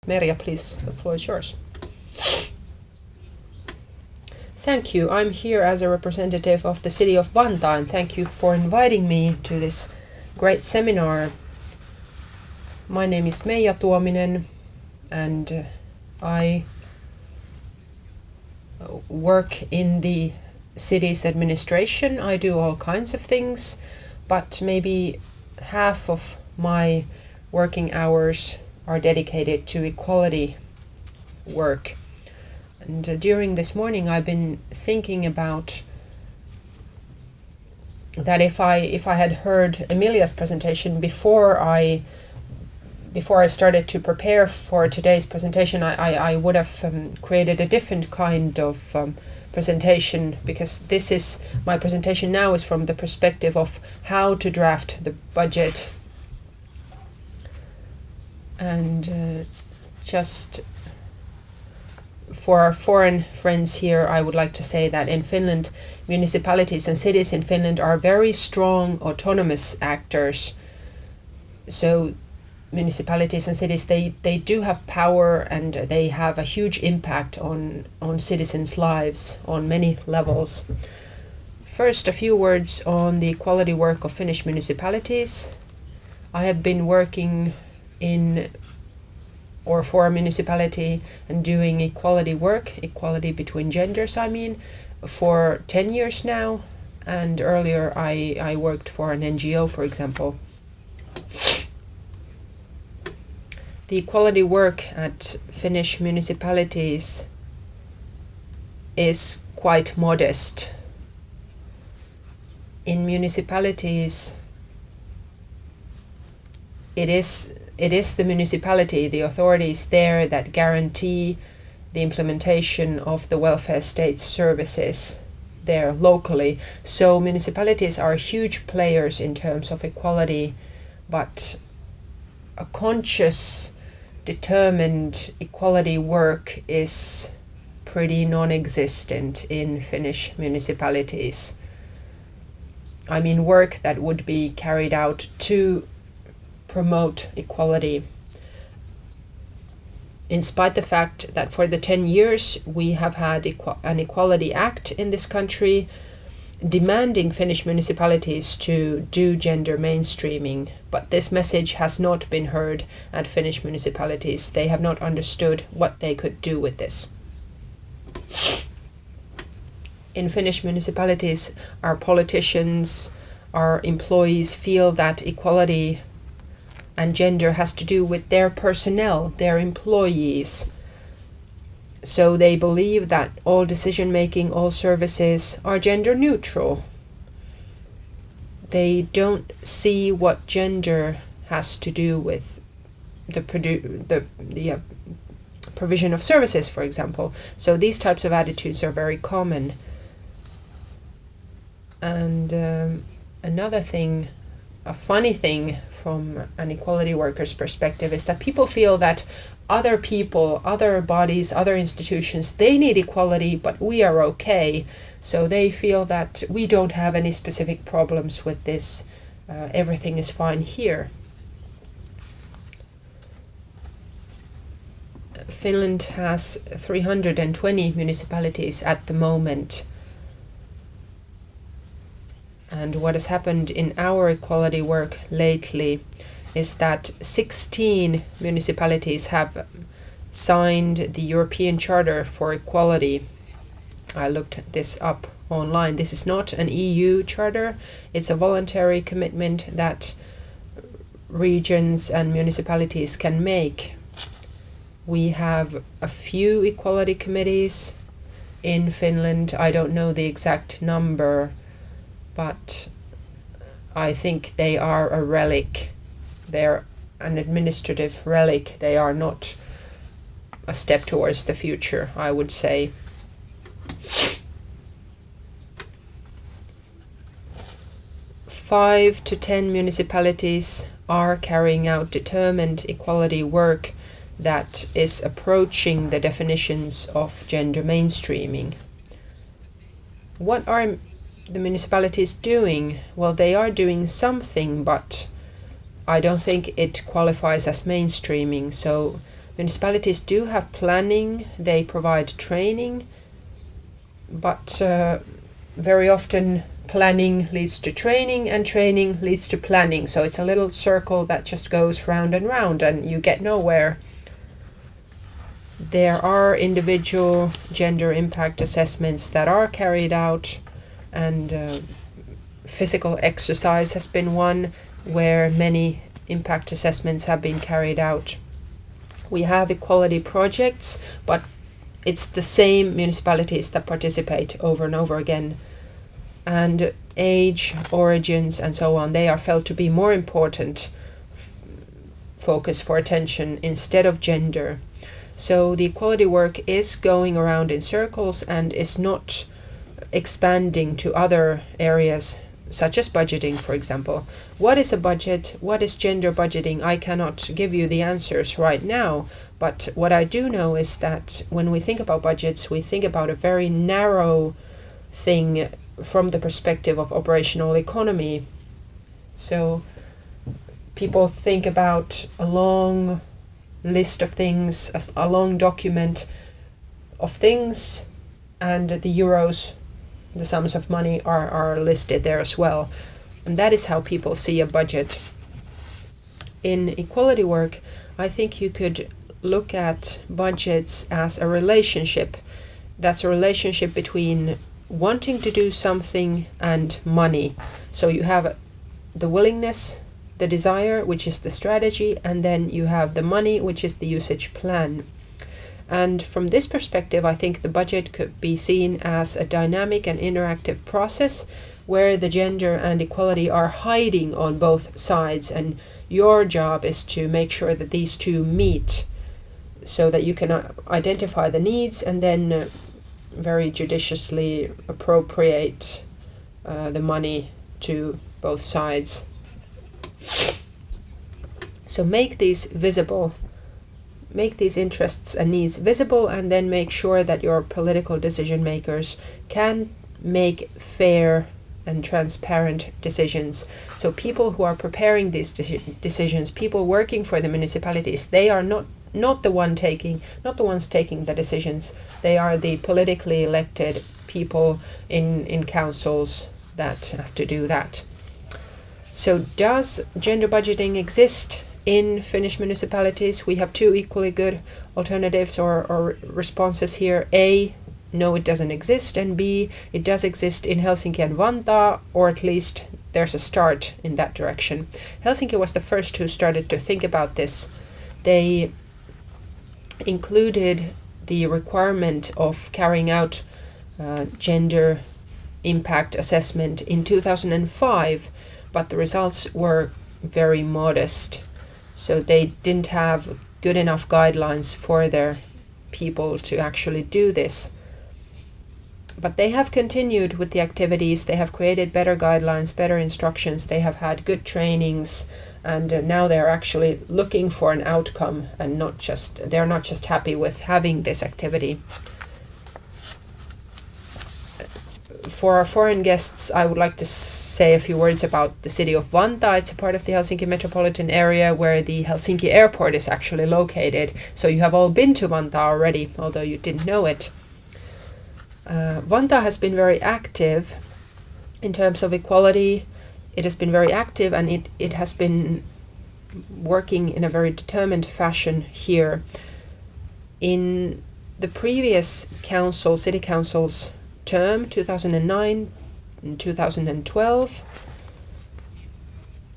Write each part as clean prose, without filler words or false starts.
Meija, please, the floor is yours. Thank you. I'm here as a representative of the City of Vantaa, and thank you for inviting me to this great seminar. My name is Meija Tuominen, and I work in the city's administration. I do all kinds of things, but maybe half of my working hours are dedicated to equality work. And during this morning I've been thinking about that if I had heard Emilia's presentation before I started to prepare for today's presentation, I would have created a different kind of presentation, because my presentation now is from the perspective of how to draft the budget. And just for our foreign friends here, I would like to say that in Finland, municipalities and cities in Finland are very strong autonomous actors. So municipalities and cities, they do have power, and they have a huge impact on citizens' lives on many levels. First, a few words on the equality work of Finnish municipalities. I have been working for a municipality and doing equality work, equality between genders, for 10 years now. And earlier I worked for an NGO, for example. The equality work at Finnish municipalities is quite modest. In municipalities, it is the municipality, the authorities there, that guarantee the implementation of the welfare state services there locally. So municipalities are huge players in terms of equality, but a conscious, determined equality work is pretty non-existent in Finnish municipalities. Work that would be carried out to promote equality. In spite the fact that for the 10 years we have had an Equality Act in this country demanding Finnish municipalities to do gender mainstreaming, but this message has not been heard at Finnish municipalities. They have not understood what they could do with this. In Finnish municipalities, our politicians, our employees feel that equality and gender has to do with their personnel, their employees. So they believe that all decision making, all services are gender neutral. They don't see what gender has to do with the provision of services, for example. So these types of attitudes are very common. And another thing, a funny thing from an equality worker's perspective, is that people feel that other people, other bodies, other institutions, they need equality, but we are okay. So they feel that we don't have any specific problems with this. Everything is fine here. Finland has 320 municipalities at the moment. And what has happened in our equality work lately is that 16 municipalities have signed the European Charter for Equality. I looked this up online. This is not an EU charter. It's a voluntary commitment that regions and municipalities can make. We have a few equality committees in Finland. I don't know the exact number, but I think they are a relic. They're an administrative relic. They are not a step towards the future, I would say. Five to 10 municipalities are carrying out determined equality work that is approaching the definitions of gender mainstreaming. What are the municipalities doing? Well, they are doing something, but I don't think it qualifies as mainstreaming. So Municipalities do have planning, they provide training, but very often planning leads to training and training leads to planning. So it's a little circle that just goes round and you get nowhere. There are individual gender impact assessments that are carried out, and physical exercise has been one where many impact assessments have been carried out. We have equality projects, but it's the same municipalities that participate over and over again. And age, origins, and so on, they are felt to be more important focus for attention instead of gender. So the equality work is going around in circles and is not expanding to other areas, such as budgeting, for example. What is a budget? What is gender budgeting? I cannot give you the answers right now, but what I do know is that when we think about budgets, we think about a very narrow thing from the perspective of operational economy. So people think about a long list of things, a long document of things, and the euros, the sums of money are listed there as well. And that is how people see a budget. In equality work, I think you could look at budgets as a relationship. That's a relationship between wanting to do something and money. So you have the willingness, the desire, which is the strategy, and then you have the money, which is the usage plan. And from this perspective, I think the budget could be seen as a dynamic and interactive process where the gender and equality are hiding on both sides, and your job is to make sure that these two meet so that you can identify the needs and then very judiciously appropriate the money to both sides. So make these visible, make these interests and needs visible, and then make sure that your political decision makers can make fair and transparent decisions. So people who are preparing these decisions, people working for the municipalities, they are not the ones taking the decisions. They are the politically elected people in councils that have to do that. So does gender budgeting exist in Finnish municipalities? We have two equally good alternatives or responses here. A, no, it doesn't exist, and B, it does exist in Helsinki and Vantaa, or at least there's a start in that direction. Helsinki was the first who started to think about this. They included the requirement of carrying out gender impact assessment in 2005, but the results were very modest. So they didn't have good enough guidelines for their people to actually do this. But they have continued with the activities. They have created better guidelines, better instructions. They have had good trainings, and now they're actually looking for an outcome, and they're not just happy with having this activity. For our foreign guests, I would like to say a few words about the city of Vantaa. It's a part of the Helsinki metropolitan area where the Helsinki airport is actually located. So you have all been to Vantaa already, although you didn't know it. Vantaa has been very active in terms of equality. It has been very active, and it has been working in a very determined fashion here. In the previous city council's term, 2009 and 2012,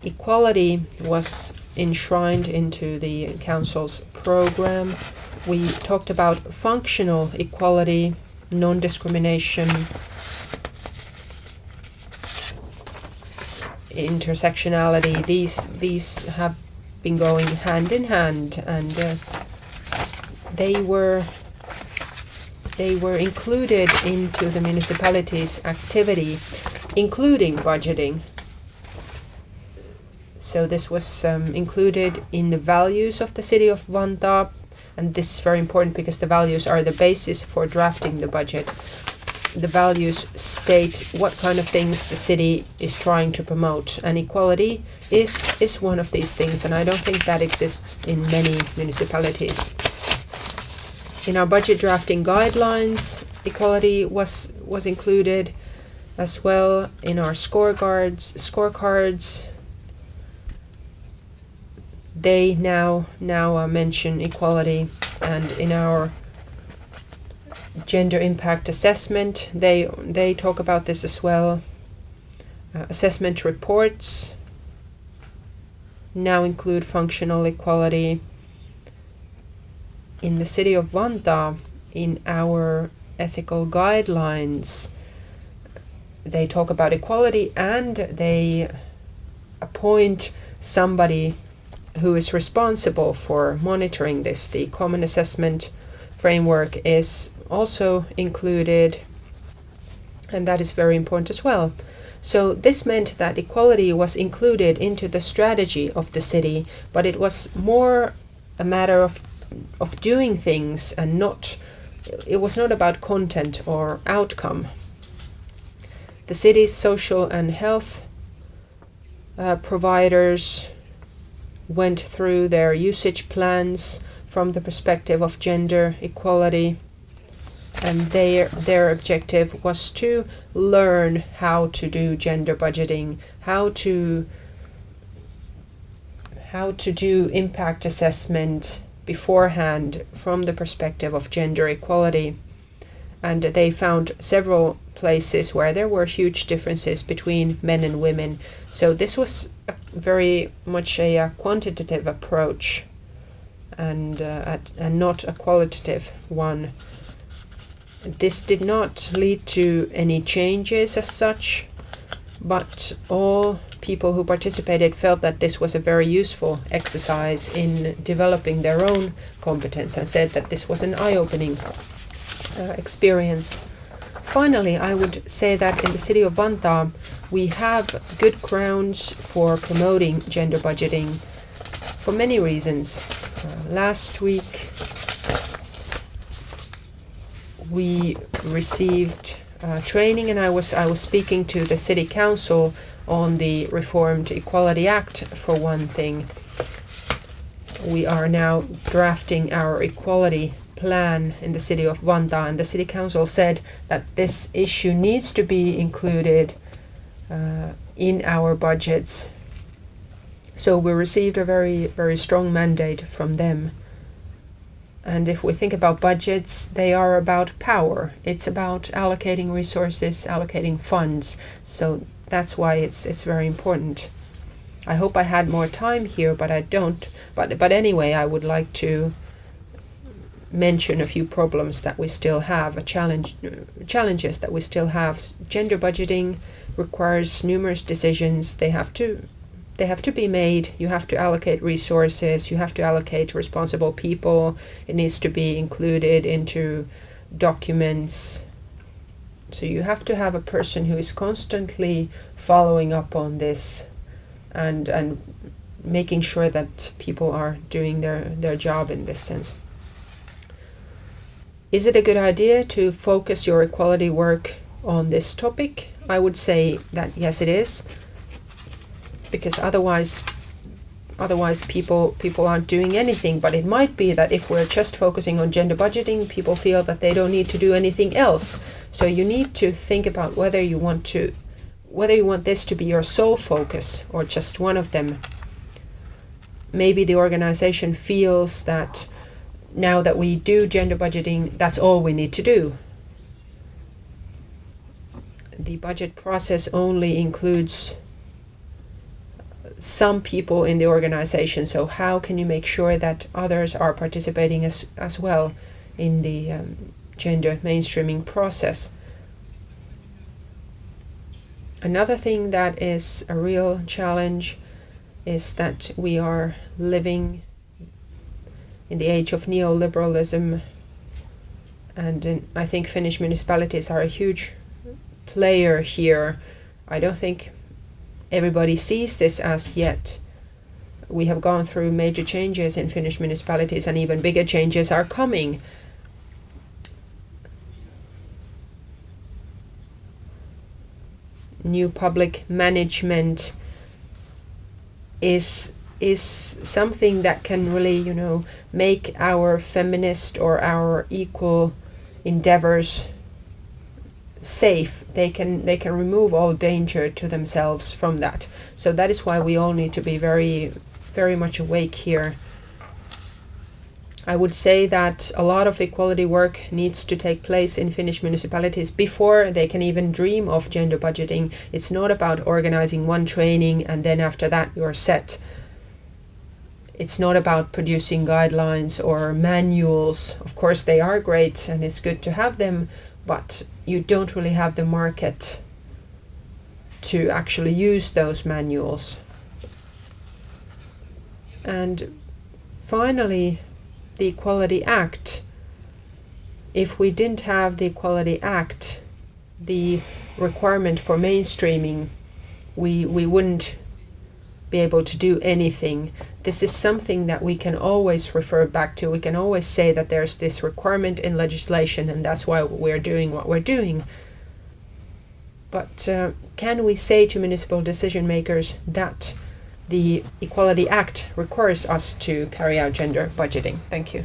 equality was enshrined into the council's program. We talked about functional equality, non-discrimination, intersectionality. These have been going hand in hand, and they were included into the municipality's activity, including budgeting. So this was included in the values of the city of Vantaa, and this is very important because the values are the basis for drafting the budget. the values state what kind of things the city is trying to promote, and equality is one of these things, and I don't think that exists in many municipalities. In our budget drafting guidelines, equality was included as well. In our scorecards, they now mention equality, and in our gender impact assessment, they talk about this as well. Assessment reports now include functional equality. In the City of Vantaa, in our ethical guidelines, they talk about equality, and they appoint somebody who is responsible for monitoring this. The common assessment framework is also included, and that is very important as well. So this meant that equality was included into the strategy of the city, but it was more a matter of doing things, and it was not about content or outcome. The city's social and health providers went through their usage plans from the perspective of gender equality, and their objective was to learn how to do gender budgeting, how to do impact assessment beforehand from the perspective of gender equality. And they found several places where there were huge differences between men and women. So this was very much a quantitative approach, and not a qualitative one. This did not lead to any changes as such, but all people who participated felt that this was a very useful exercise in developing their own competence, and said that this was an eye-opening experience. Finally, I would say that in the City of Vantaa, we have good grounds for promoting gender budgeting for many reasons. Last week, we received training, and I was speaking to the City Council on the Reformed Equality Act, for one thing. We are now drafting our equality plan in the City of Vantaa, and the City Council said that this issue needs to be included in our budgets. So we received a very, very strong mandate from them. And if we think about budgets, they are about power. It's about allocating resources, allocating funds. So that's why it's very important. I hope I had more time here, but I don't. But anyway, I would like to mention a few problems that we still have, challenges that we still have. Gender budgeting requires numerous decisions. They have to be made. You have to allocate resources. You have to allocate responsible people. It needs to be included into documents. So you have to have a person who is constantly following up on this and making sure that people are doing their job in this sense. Is it a good idea to focus your equality work on this topic? I would say that yes, it is, because otherwise people aren't doing anything. But it might be that if we're just focusing on gender budgeting, people feel that they don't need to do anything else. So you need to think about whether you want this to be your sole focus or just one of them. Maybe the organization feels that now that we do gender budgeting, that's all we need to do. The budget process only includes some people in the organization, so how can you make sure that others are participating as well in the gender mainstreaming process? Another thing that is a real challenge is that we are living in the age of neoliberalism, and I think Finnish municipalities are a huge player here. I don't think everybody sees this as yet. We have gone through major changes in Finnish municipalities, and even bigger changes are coming. new public management is something that can really, make our feminist or our equal endeavors safe. They can remove all danger to themselves from that. So that is why we all need to be very, very much awake here. I would say that a lot of equality work needs to take place in Finnish municipalities before they can even dream of gender budgeting. It's not about organizing one training and then after that you're set. It's not about producing guidelines or manuals. Of course they are great and it's good to have them, but you don't really have the market to actually use those manuals. And finally, the Equality Act. If we didn't have the Equality Act, the requirement for mainstreaming, we wouldn't be able to do anything. This is something that we can always refer back to. We can always say that there's this requirement in legislation and that's why we're doing what we're doing. But can we say to municipal decision makers that the Equality Act requires us to carry out gender budgeting? Thank you.